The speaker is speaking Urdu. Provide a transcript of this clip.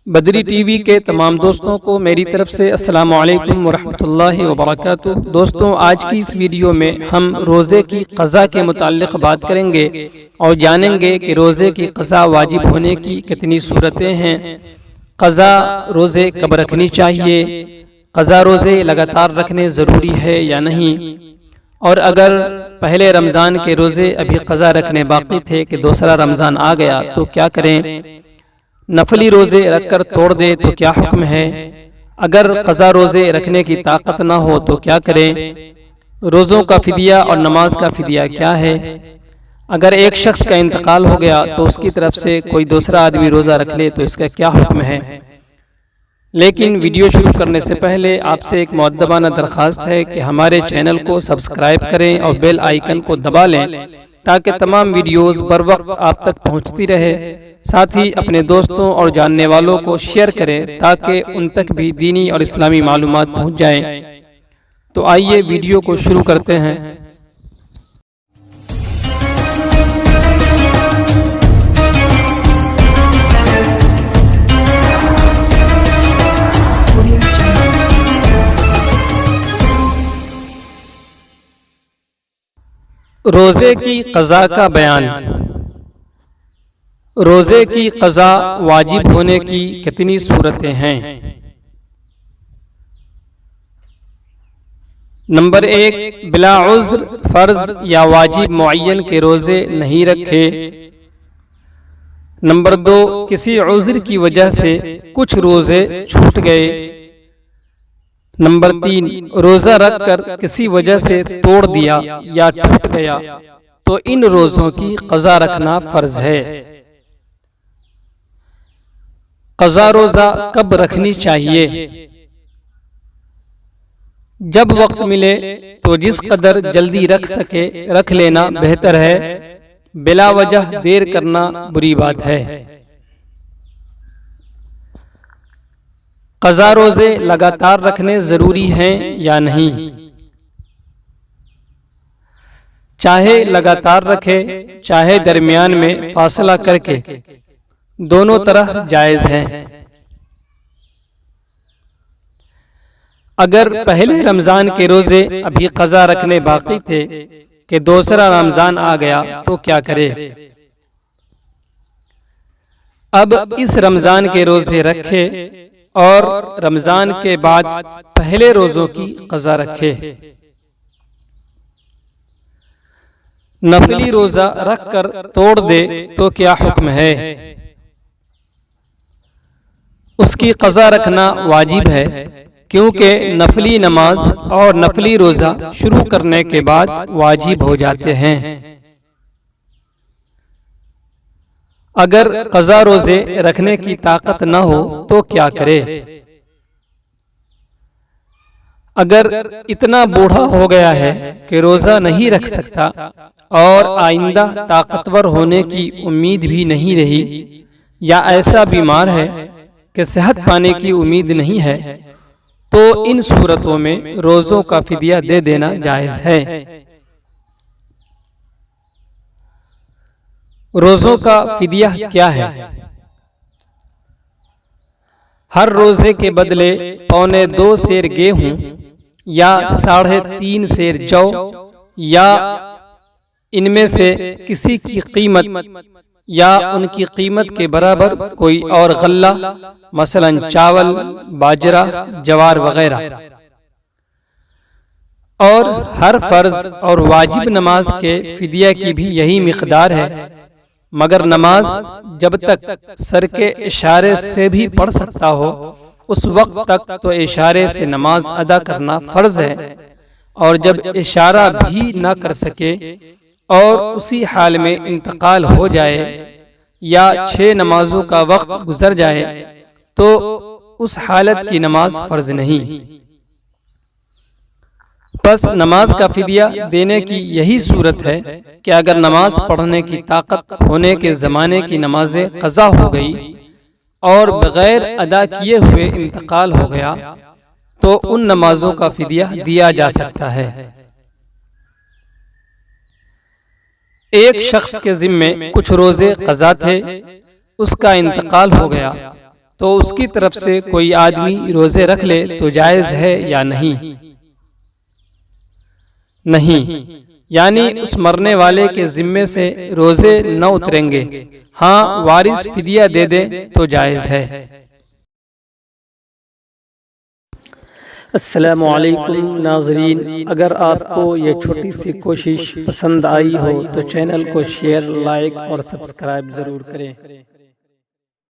بدری ٹی وی کے تمام دوستوں کو میری طرف سے السلام علیکم ورحمۃ اللہ وبرکاتہ۔ دوستوں، آج کی اس ویڈیو میں ہم روزے کی قضا کے متعلق بات کریں گے اور جانیں گے کہ روزے کی قضا واجب ہونے کی کتنی صورتیں ہیں، قضا روزے کب رکھنی چاہیے، قضا روزے لگاتار رکھنے ضروری ہے یا نہیں، اور اگر پہلے رمضان کے روزے ابھی قضا رکھنے باقی تھے کہ دوسرا رمضان آ گیا تو کیا کریں، نفلی روزے رکھ کر توڑ دے تو کیا حکم ہے، اگر قضا روزے رکھنے کی طاقت نہ ہو تو کیا کریں، روزوں کا فدیہ اور نماز کا فدیہ کیا ہے، اگر ایک شخص کا انتقال ہو گیا تو اس کی طرف سے کوئی دوسرا آدمی روزہ رکھ لے تو اس کا کیا حکم ہے۔ لیکن ویڈیو شروع کرنے سے پہلے آپ سے ایک مؤدبانہ درخواست ہے کہ ہمارے چینل کو سبسکرائب کریں اور بیل آئیکن کو دبا لیں تاکہ تمام ویڈیوز بر وقت آپ تک پہنچتی رہے، ساتھ ہی اپنے دوستوں اور جاننے والوں کو شیئر کریں تاکہ ان تک بھی دینی اور اسلامی معلومات پہنچ جائیں۔ تو آئیے ویڈیو کو شروع کرتے ہیں۔ روزے کی قضا کا بیان۔ روزے کی قضا واجب ہونے کی کتنی صورتیں ہیں۔ نمبر 1، بلا عذر فرض یا واجب معین کے روزے نہیں رکھے۔ نمبر 2، کسی عذر کی وجہ سے کچھ روزے چھوٹ گئے۔ نمبر 3، روزہ رکھ کر کسی وجہ سے توڑ دیا یا ٹوٹ گیا تو ان روزوں کی قضا رکھنا فرض ہے۔ قضا روزہ کب رکھنی چاہیے؟ جب وقت ملے تو جس قدر جلدی رکھ سکے رکھ لینا بہتر ہے، بلا وجہ دیر کرنا بری بات ہے۔ قضا روزے لگاتار رکھنے ضروری ہیں یا نہیں؟ چاہے لگاتار رکھے چاہے درمیان میں فاصلہ کر کے، دونوں طرح جائز ہیں۔ اگر پہلے رمضان کے روزے ابھی قضا رکھنے باقی تھے کہ دوسرا رمضان آ گیا تو کیا کرے؟ اب اس رمضان کے روزے رکھے اور رمضان کے بعد پہلے روزوں کی قضا رکھے۔ نفلی روزہ رکھ کر توڑ دے تو کیا حکم ہے؟ اس کی قضا رکھنا واجب ہے کیونکہ نفلی نماز اور نفلی روزہ شروع کرنے کے بعد واجب ہو جاتے ہیں۔ اگر قضا روزے رکھنے کی طاقت نہ ہو تو کیا کرے؟ اگر اتنا بوڑھا ہو گیا ہے کہ روزہ نہیں رکھ سکتا اور آئندہ طاقتور ہونے کی امید بھی نہیں رہی، یا ایسا بیمار ہے کہ صحت پانے کی امید نہیں ہے، تو ان صورتوں میں روزوں کا فدیہ دے دینا جائز ہے۔ روزوں کا فدیہ کیا ہے؟ ہر روزے کے بدلے 1.25 سیر گیہوں یا 3.5 سیر جو یا ان میں سے کسی کی قیمت یا ان کی قیمت کے برابر کوئی اور غلہ، مثلا چاول، باجرہ، جوار وغیرہ۔ اور ہر فرض اور واجب نماز کے فدیہ کی بھی یہی مقدار ہے، مگر نماز جب تک سر کے اشارے سے بھی پڑھ سکتا ہو اس وقت تک تو اشارے سے نماز ادا کرنا فرض ہے، اور جب اشارہ بھی نہ کر سکے اور اسی حال میں انتقال ہو جائے یا 6 نمازوں کا وقت گزر جائے تو اس حالت کی نماز فرض نہیں۔ پس نماز کا فدیہ دینے کی یہی صورت ہے کہ اگر نماز پڑھنے کی طاقت ہونے کے زمانے کی نمازیں قضا ہو گئی اور بغیر ادا کیے ہوئے انتقال ہو گیا تو ان نمازوں کا فدیہ دیا جا سکتا ہے۔ ایک شخص کے ذمے کچھ روزے قضا تھے، اس کا انتقال ہو گیا تو اس کی طرف سے کوئی آدمی روزے رکھ لے تو جائز ہے یا نہیں؟ نہیں، یعنی اس مرنے والے کے ذمے سے روزے نہ اتریں گے، ہاں وارث فدیہ دے دے تو جائز ہے۔ السلام علیکم ناظرین، اگر آپ کو یہ چھوٹی سی کوشش پسند آئی ہو تو چینل کو شیئر، لائک اور سبسکرائب ضرور کریں۔